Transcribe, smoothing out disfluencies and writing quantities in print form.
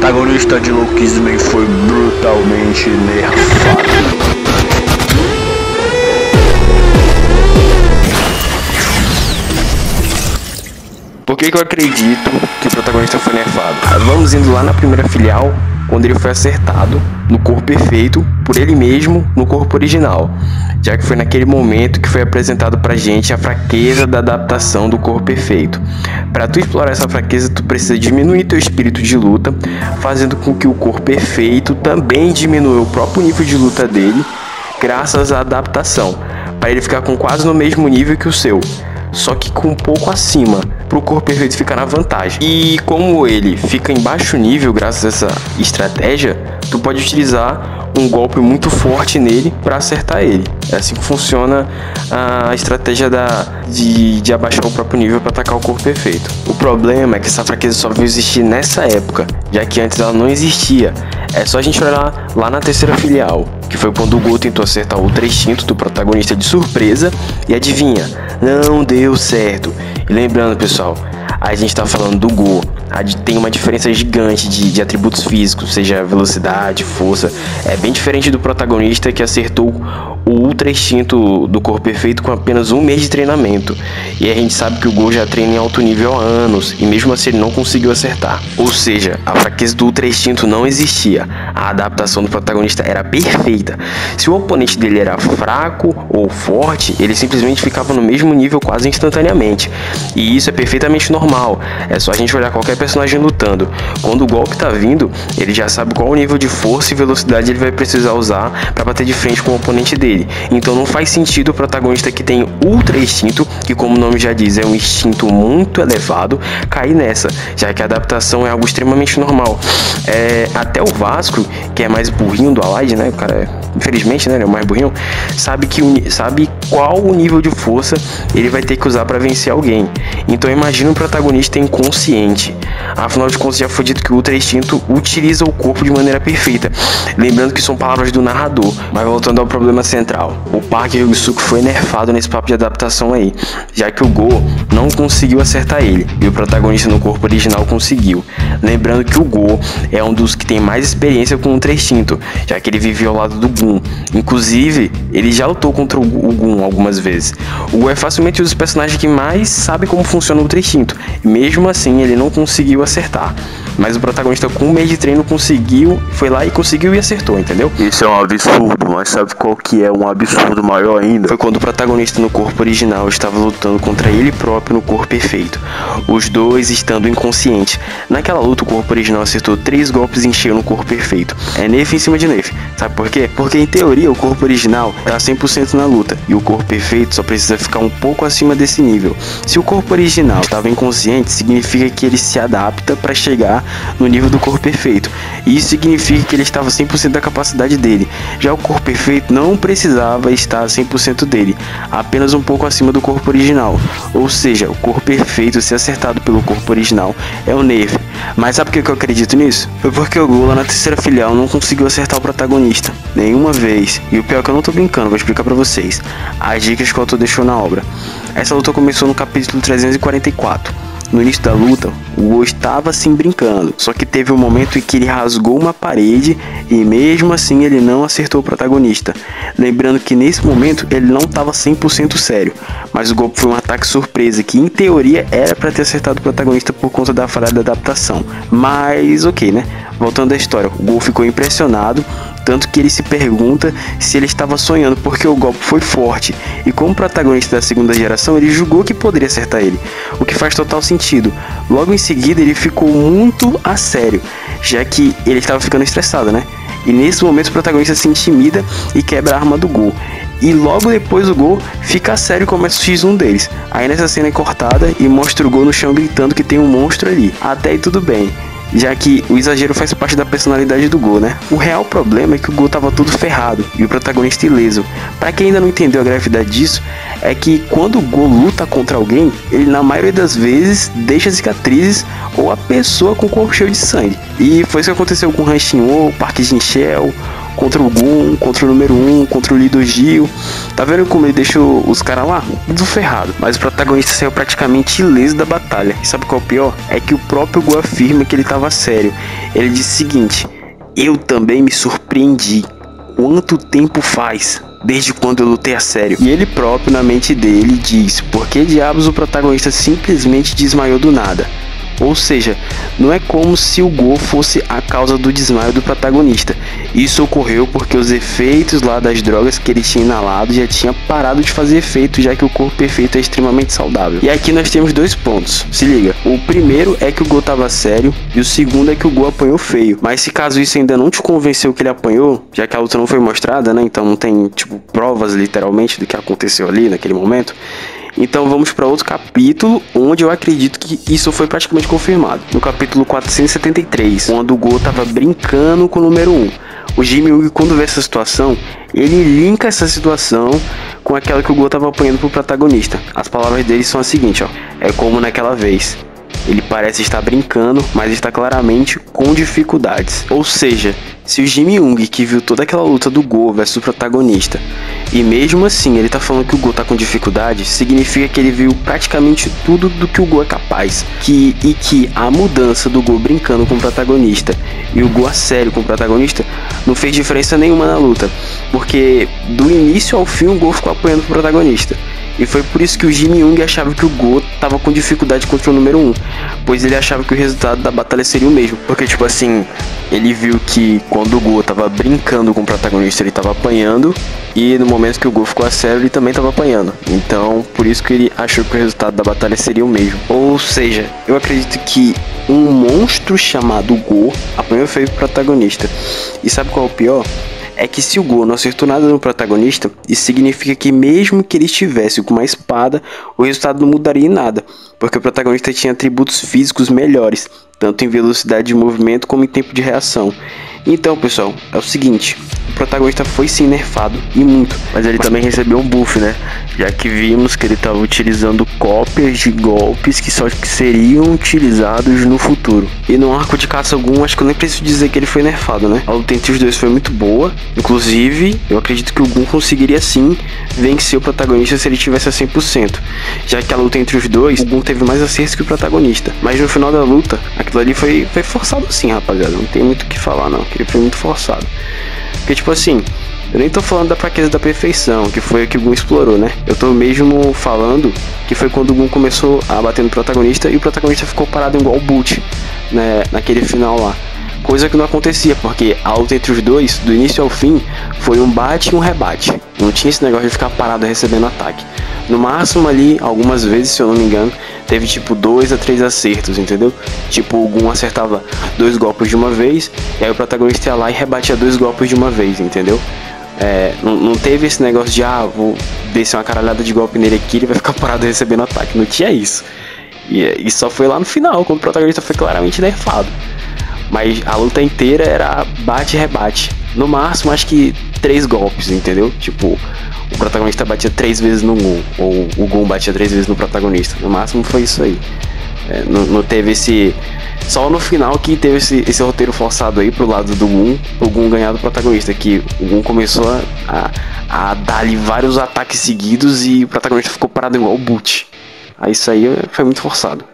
protagonista de Lookisman foi brutalmente nerfado. Por que eu acredito que o protagonista foi nerfado? Vamos indo lá na primeira filial, quando ele foi acertado no corpo perfeito por ele mesmo no corpo original, já que foi naquele momento que foi apresentado pra gente a fraqueza da adaptação do corpo perfeito. Para tu explorar essa fraqueza, tu precisa diminuir teu espírito de luta, fazendo com que o corpo perfeito também diminua o próprio nível de luta dele, graças à adaptação, para ele ficar com quase no mesmo nível que o seu, só que com um pouco acima, para o corpo perfeito ficar na vantagem. E como ele fica em baixo nível graças a essa estratégia, tu pode utilizar um golpe muito forte nele para acertar ele. É assim que funciona a estratégia de abaixar o próprio nível para atacar o corpo perfeito. O problema é que essa fraqueza só veio existir nessa época, já que antes ela não existia. É só a gente olhar lá na terceira filial, que foi quando o Go tentou acertar o Ultra Instinto do protagonista de surpresa, e adivinha, não deu certo. E lembrando, pessoal, a gente tá falando do Go, tem uma diferença gigante de atributos físicos, seja velocidade, força. É bem diferente do protagonista que acertou o Ultra Instinto do corpo perfeito com apenas um mês de treinamento. E a gente sabe que o Go já treina em alto nível há anos, e mesmo assim ele não conseguiu acertar. Ou seja, a fraqueza do Ultra Instinto não existia. A adaptação do protagonista era perfeita. Se o oponente dele era fraco ou forte, ele simplesmente ficava no mesmo nível quase instantaneamente. E isso é perfeitamente normal. É só a gente olhar qualquer personagem lutando. Quando o golpe tá vindo, ele já sabe qual o nível de força e velocidade ele vai precisar usar para bater de frente com o oponente dele. Então não faz sentido o protagonista que tem Ultra Instinto, que como o nome já diz é um instinto muito elevado, cair nessa, já que a adaptação é algo extremamente normal. Até o Vasco, que é mais burrinho do Allied, né, o cara, infelizmente, né, ele é o mais burrinho, sabe qual o nível de força ele vai ter que usar para vencer alguém. Então imagina um protagonista inconsciente. Afinal de contas, já foi dito que o Ultra Instinto utiliza o corpo de maneira perfeita. Lembrando que são palavras do narrador. Mas voltando ao problema central, o Park Hyusuke foi nerfado nesse papo de adaptação aí, já que o Go não conseguiu acertar ele, e o protagonista no corpo original conseguiu. Lembrando que o Go é um dos que tem mais experiência com o Ultra Instinto, já que ele vivia ao lado do Gun. Inclusive, ele já lutou contra o Gun algumas vezes. O Go é facilmente um dos personagens que mais sabe como funciona o Ultra Instinto, e mesmo assim ele não conseguiu acertar. Mas o protagonista com um mês de treino conseguiu, foi lá e conseguiu e acertou, entendeu? Isso é um absurdo, mas sabe qual que é um absurdo maior ainda? Foi quando o protagonista no corpo original estava lutando contra ele próprio no corpo perfeito, os dois estando inconscientes. Naquela luta o corpo original acertou 3 golpes em cheio no corpo perfeito. É nerf em cima de nerf. Sabe por quê? Porque em teoria o corpo original tá 100% na luta, e o corpo perfeito só precisa ficar um pouco acima desse nível. Se o corpo original estava inconsciente, significa que ele se adapta para chegar no nível do corpo perfeito, e isso significa que ele estava 100% da capacidade dele. Já o corpo perfeito não precisava estar 100% dele, apenas um pouco acima do corpo original. Ou seja, o corpo perfeito, se acertado pelo corpo original, é o nerf. Mas sabe por que eu acredito nisso? Foi porque o Go lá na terceira filial não conseguiu acertar o protagonista nenhuma vez. E o pior é que eu não tô brincando, vou explicar pra vocês as dicas que o autor deixou na obra. Essa luta começou no capítulo 344. No início da luta, o Go estava assim brincando, só que teve um momento em que ele rasgou uma parede e mesmo assim ele não acertou o protagonista. Lembrando que nesse momento ele não estava 100% sério, mas o golpe foi um ataque surpresa que em teoria era para ter acertado o protagonista por conta da falha da adaptação. Mas ok, né? Voltando à história, o Go ficou impressionado, tanto que ele se pergunta se ele estava sonhando, porque o golpe foi forte, e como protagonista da segunda geração ele julgou que poderia acertar ele, o que faz total sentido. Logo em seguida ele ficou muito a sério, já que ele estava ficando estressado, né? E nesse momento o protagonista se intimida e quebra a arma do Go. E logo depois o Go fica a sério e começa o X1 deles. Aí nessa cena é cortada e mostra o Go no chão gritando que tem um monstro ali. Até aí tudo bem, já que o exagero faz parte da personalidade do Go, né? O real problema é que o Go tava todo ferrado e o protagonista ileso. Pra quem ainda não entendeu a gravidade disso, é que quando o Go luta contra alguém, ele na maioria das vezes deixa cicatrizes ou a pessoa com o corpo cheio de sangue. E foi isso que aconteceu com o Han Shin-woo, o Park Jin-chul, contra o Gon, contra o número 1, contra o Lee Dojil. Tá vendo como ele deixou os caras lá? Tudo ferrado. Mas o protagonista saiu praticamente ileso da batalha. E sabe qual é o pior? É que o próprio Gon afirma que ele tava sério. Ele disse o seguinte: eu também me surpreendi. Quanto tempo faz desde quando eu lutei a sério? E ele próprio, na mente dele, diz: por que diabos o protagonista simplesmente desmaiou do nada? Ou seja, não é como se o Go fosse a causa do desmaio do protagonista. Isso ocorreu porque os efeitos lá das drogas que ele tinha inalado já tinha parado de fazer efeito, já que o corpo perfeito é extremamente saudável. E aqui nós temos dois pontos, se liga. O primeiro é que o Go tava sério, e o segundo é que o Go apanhou feio. Mas se caso isso ainda não te convenceu que ele apanhou, já que a luta não foi mostrada, né, então não tem, tipo, provas literalmente do que aconteceu ali naquele momento, então vamos para outro capítulo, onde eu acredito que isso foi praticamente confirmado. No capítulo 473, quando o Go tava brincando com o número 1. O Jimmy Woo, quando vê essa situação, ele linka essa situação com aquela que o Go tava apanhando pro protagonista. As palavras dele são as seguintes, ó: é como naquela vez. Ele parece estar brincando, mas está claramente com dificuldades. Ou seja, se o Jimmy Woo, que viu toda aquela luta do Go versus o protagonista, e mesmo assim ele tá falando que o Go tá com dificuldade, significa que ele viu praticamente tudo do que o Go é capaz. E que a mudança do Go brincando com o protagonista e o Go a sério com o protagonista não fez diferença nenhuma na luta, porque do início ao fim o Go ficou apoiando o protagonista. E foi por isso que o Jimmy Woo achava que o Go tava com dificuldade contra o número 1, pois ele achava que o resultado da batalha seria o mesmo. Porque, tipo assim, ele viu que quando o Go tava brincando com o protagonista, ele tava apanhando, e no momento que o Go ficou a sério, ele também tava apanhando. Então, por isso que ele achou que o resultado da batalha seria o mesmo. Ou seja, eu acredito que um monstro chamado Go apanhou feio pro protagonista. E sabe qual é o pior? É que se o Go não acertou nada no protagonista, isso significa que mesmo que ele estivesse com uma espada, o resultado não mudaria em nada, porque o protagonista tinha atributos físicos melhores, tanto em velocidade de movimento como em tempo de reação. Então, pessoal, é o seguinte: o protagonista foi sim nerfado, e muito, mas ele também recebeu um buff, né? Já que vimos que ele estava utilizando cópias de golpes que só seriam utilizados no futuro. E no arco de caça algum, acho que eu nem preciso dizer que ele foi nerfado, né? A luta entre os dois foi muito boa, inclusive eu acredito que o Gon conseguiria sim vencer o protagonista se ele tivesse a 100%, já que a luta entre os dois, o Gon teve mais acertos que o protagonista. Mas no final da luta, aquilo ali foi forçado sim, rapaziada, não tem muito o que falar não, que ele foi muito forçado. Porque tipo assim, eu nem tô falando da fraqueza da perfeição, que foi o que o Gon explorou, né? Eu tô mesmo falando que foi quando o Gon começou a bater no protagonista e o protagonista ficou parado igual o Boot, né, naquele final lá. Coisa que não acontecia, porque a luta entre os dois, do início ao fim, foi um bate e um rebate. Não tinha esse negócio de ficar parado recebendo ataque. No máximo ali, algumas vezes, se eu não me engano, teve tipo 2 a 3 acertos, entendeu? Tipo, o Gon acertava 2 golpes de uma vez, e aí o protagonista ia lá e rebatia 2 golpes de uma vez, entendeu? Não teve esse negócio de, vou descer uma caralhada de golpe nele aqui, ele vai ficar parado recebendo ataque. Não tinha isso. E só foi lá no final, quando o protagonista foi claramente nerfado. Mas a luta inteira era bate e rebate. No máximo, acho que 3 golpes, entendeu? Tipo, o protagonista batia 3 vezes no Gon, ou o Gon batia 3 vezes no protagonista. No máximo foi isso aí. Não teve esse... Só no final que teve esse roteiro forçado aí pro lado do Gon, pro Gon ganhar do protagonista, que o Gon começou a dar-lhe vários ataques seguidos e o protagonista ficou parado igual o Boot. Aí isso aí foi muito forçado.